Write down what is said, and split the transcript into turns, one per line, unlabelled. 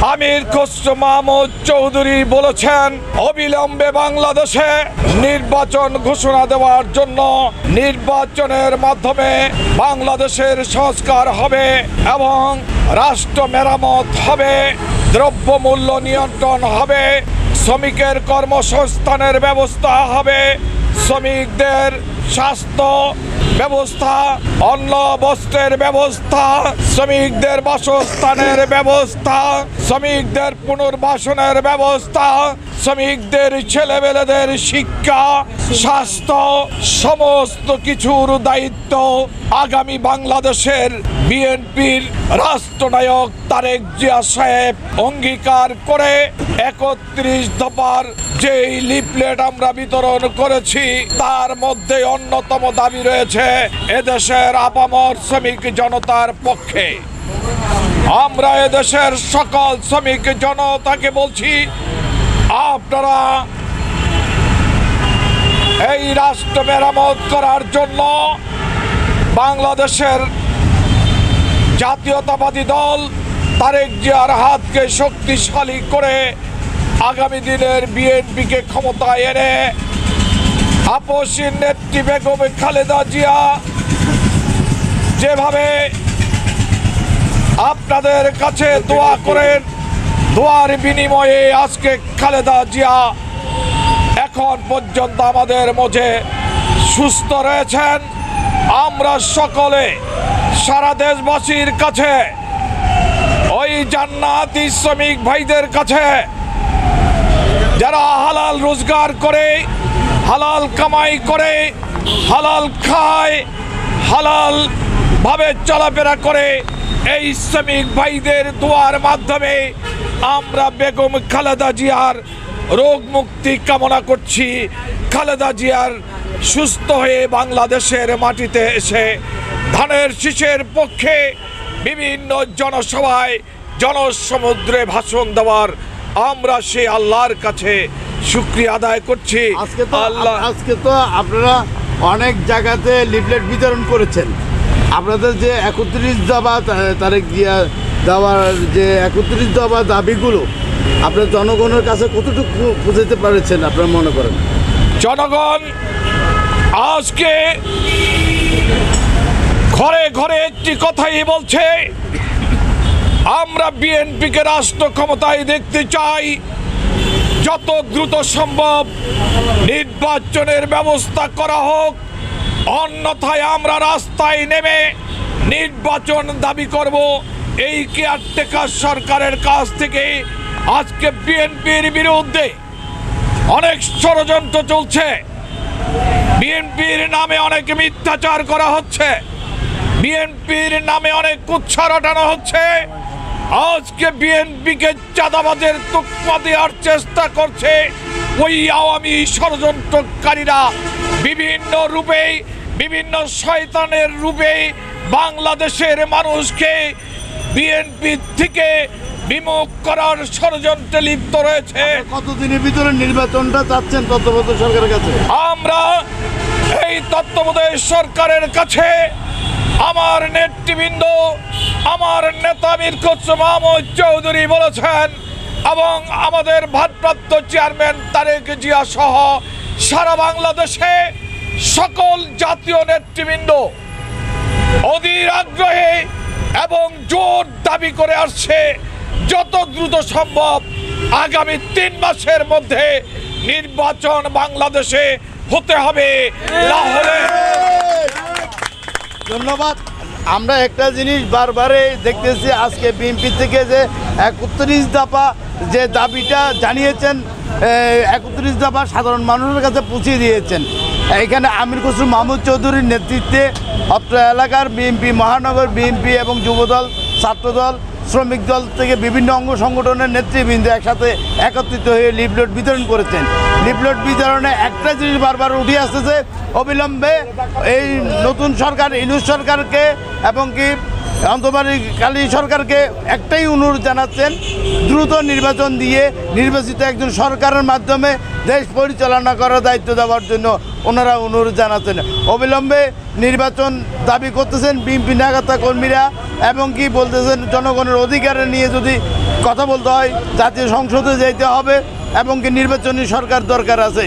আমির খসরু মাহমুদ চৌধুরী বলেছেন, অবিলম্বে বাংলাদেশে নির্বাচন ঘোষণা দেওয়ার জন্য নির্বাচনের মাধ্যমে বাংলাদেশের সংস্কার হবে এবং রাষ্ট্র মেরামত হবে, দ্রব্যমূল্য নিয়ন্ত্রণ হবে, শ্রমিকের কর্মসংস্থানের ব্যবস্থা হবে, শ্রমিকদের স্বাস্থ্য ব্যবস্থা, অন্ন বস্ত্রের ব্যবস্থা, শ্রমিকদের বাসস্থানের ব্যবস্থা, শ্রমিকদের পুনর্বাসনের ব্যবস্থা, শ্রমিকদের ছেলেমেয়েদের শিক্ষা, স্বাস্থ্য, সমস্ত কিছুর দায়িত্ব আগামী বাংলাদেশের বিএনপির রাষ্ট্রনায়ক তারেক জিয়া সাহেব অঙ্গীকার করে 31 দফার যেই লিফলেট আমরা বিতরণ করেছি তার মধ্যে অন্যতম দাবি রয়েছে এদেশের আপামর শ্রমিক জনতার পক্ষে। আমরা এদেশের সকল শ্রমিক জনতাকে বলছি, আপনারা এই রাষ্ট্র মেরামত করার জন্য বাংলাদেশের জাতীয়তাবাদী দল তারেক জিয়ার হাতকে শক্তিশালী করে আগামী দিনের বিএনপিকে ক্ষমতায় এনে আপসী নেত্রী বেগম খালেদা জিয়া যেভাবে আপনাদের কাছে দোয়া করেন, দোয়ার বিনিময়ে আজকে খালেদা জিয়া এখন পর্যন্ত আমাদের মাঝে সুস্থ রয়েছেন। আমরা সকলে সারা দেশবাসীর কাছে, ওই জান্নাতি শ্রমিক ভাইদের কাছে যারা হালাল রোজগার করে, হালাল কামাই করে, হালাল খায়, হালাল ভাবে চলাফেরা করে, এই শ্রমিক ভাইদের দোয়ার মাধ্যমে আমরা বেগম খালেদা জিয়ার রোগ মুক্তি কামনা করছি। খালেদা জিয়ার সুস্থ হয়ে বাংলাদেশের মাটিতে এসে ধানের শীষের পক্ষে বিভিন্ন জনসভায় জনসমুদ্রে ভাষণ দেওয়ার আমরা সেই আল্লাহর কাছে শুকরিয়া আদায় করছি।
আজকে তো আপনারা অনেক জায়গাতে লিফলেট বিতরণ করেছেন। আপনাদের যে 31 দফা তারেক জিয়া দেওয়ার যে 31 দফা দাবিগুলো আপনার জনগণের কাছে কতটুকু বুঝাতে পেরেছেন আপনারা মনে করেন?
জনগণ আজকে ঘরে ঘরে একটি কথাই বলছে, আমরা বিএনপিকে রাষ্ট্র ক্ষমতায় দেখতে চাই, যত দ্রুত সম্ভব নির্বাচনের ব্যবস্থা করা হোক, অন্যথায় আমরা রাস্তায় নেমে নির্বাচন দাবি করব। এই কেয়ারটেকার সরকারের কাছ থেকে আজকে বিএনপির বিরুদ্ধে অনেক ষড়যন্ত্র চলছে, বিএনপির নামে অনেক মিথ্যাচার করা হচ্ছে, বিএনপির নামে অনেক কুৎসা রটানো হচ্ছে। আজকে বিএনপিকে চাঁদাবাজের তুকমা দেওয়ার চেষ্টা করছে ওই আওয়ামী ষড়যন্ত্রকারীরা বিভিন্ন রূপে, বিভিন্ন শয়তানের রূপে বাংলাদেশের মানুষকে বিএনপি থেকে বিমুখ করার ষড়যন্ত্রে লিপ্ত রয়েছে।
কতদিনের ভিতরে নির্বাচনটা চাচ্ছেন তত্ত্বাবধায়ক সরকারের কাছে?
আমরা এই তত্ত্বাবধায়ক সরকারের কাছে আমার নেতৃবৃন্দ, আমার নেতা আমির খসরু মাহমুদ চৌধুরী বলেছেন এবং আমাদের ভারপ্রাপ্ত চেয়ারম্যান তারেক জিয়া সহ সারা বাংলাদেশে সকল জাতীয় নেতৃবৃন্দ অধীর আগ্রহে এবং জোর দাবি করে আসছে, যত দ্রুত সম্ভব আগামী 3 মাসের মধ্যে নির্বাচন বাংলাদেশে হতে হবে লাহোরে।
ধন্যবাদ। আমরা একটা জিনিস বারবারে দেখতেছি, আজকে বিএনপি থেকে যে 31 দফা যে দাবিটা জানিয়েছেন, 31 দফা সাধারণ মানুষের কাছে পৌঁছে দিয়েছেন। এখানে আমির খসরু মাহমুদ চৌধুরীর নেতৃত্বে অত্র এলাকার বিএনপি, মহানগর বিএনপি এবং যুবদল, ছাত্রদল, শ্রমিক দল থেকে বিভিন্ন অঙ্গ সংগঠনের নেতৃবৃন্দ একসাথে একত্রিত হয়ে লিফলেট বিতরণ করেছেন। লিফলেট বিতরণে একটা জিনিস বারবার উঠে আসতেছে, অবিলম্বে এই নতুন সরকার ইউনূস সরকারকে এবং কি অন্তর্বর্তীকালীন সরকারকে একটাই অনুরোধ জানাচ্ছেন, দ্রুত নির্বাচন দিয়ে নির্বাচিত একজন সরকারের মাধ্যমে দেশ পরিচালনা করার দায়িত্ব দেওয়ার জন্য ওনারা অনুরোধ জানাচ্ছেন অবিলম্বে নির্বাচন দাবি করতেছেন বিএনপি নেতা কর্মীরা, এবং কি বলতেছেন জনগণের অধিকার নিয়ে যদি কথা বলতে হয় জাতীয় সংসদে যেতে হবে এবং কি নির্বাচনী সরকার দরকার আছে।